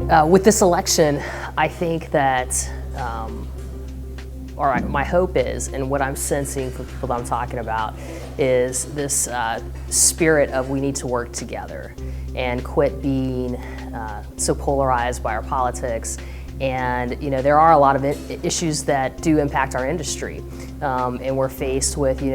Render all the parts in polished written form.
With this election, I think that, my hope is, and what I'm sensing from people that I'm talking about, is this spirit of we need to work together and quit being so polarized by our politics. And there are a lot of issues that do impact our industry, and we're faced with, we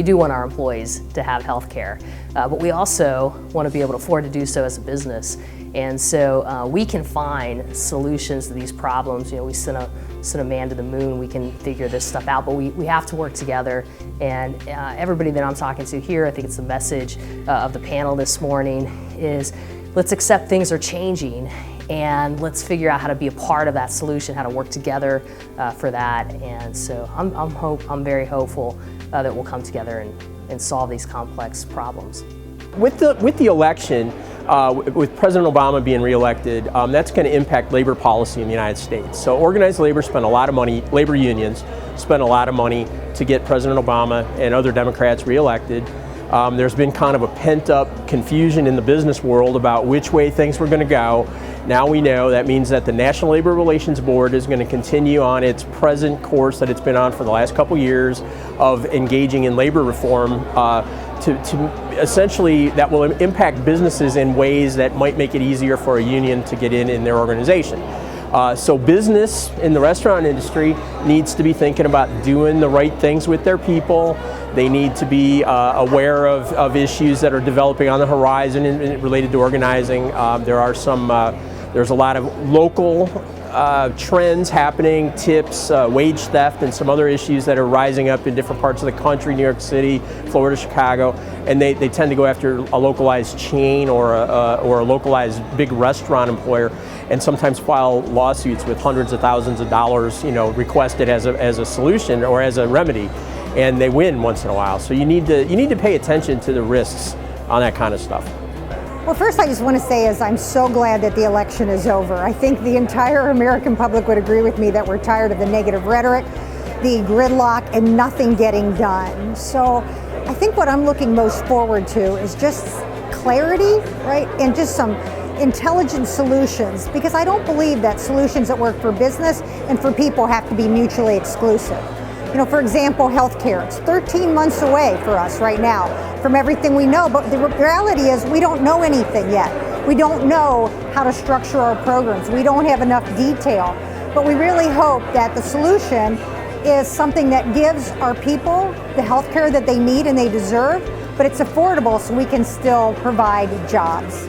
do want our employees to have health care, but we also want to be able to afford to do so as a business. And so we can find solutions to these problems. We sent a man to the moon, we can figure this stuff out, but we have to work together. And everybody that I'm talking to here, I think it's the message of the panel this morning, is let's accept things are changing and let's figure out how to be a part of that solution, how to work together for that. And so I'm very hopeful that we'll come together and solve these complex problems. With the election, with President Obama being reelected, that's going to impact labor policy in the United States. So organized labor spent a lot of money, labor unions spent a lot of money to get President Obama and other Democrats reelected. There's been kind of a pent-up confusion in the business world about which way things were going to go. Now we know that means that the National Labor Relations Board is going to continue on its present course that it's been on for the last couple years of engaging in labor reform to essentially that will impact businesses in ways that might make it easier for a union to get in their organization. So business in the restaurant industry needs to be thinking about doing the right things with their people. They need to be aware of issues that are developing on the horizon related to organizing. There's a lot of local trends happening, tips, wage theft, and some other issues that are rising up in different parts of the country, New York City, Florida, Chicago, and they tend to go after a localized chain or a localized big restaurant employer, and sometimes file lawsuits with hundreds of thousands of dollars, requested as a solution or as a remedy, and they win once in a while. So you need to pay attention to the risks on that kind of stuff. Well, first I just want to say is I'm so glad that the election is over. I think the entire American public would agree with me that we're tired of the negative rhetoric, the gridlock, and nothing getting done. So I think what I'm looking most forward to is just clarity, right? And just some intelligent solutions, because I don't believe that solutions that work for business and for people have to be mutually exclusive. For example, healthcare. It's 13 months away for us right now from everything we know, but the reality is we don't know anything yet. We don't know how to structure our programs. We don't have enough detail, but we really hope that the solution is something that gives our people the healthcare that they need and they deserve, but it's affordable so we can still provide jobs.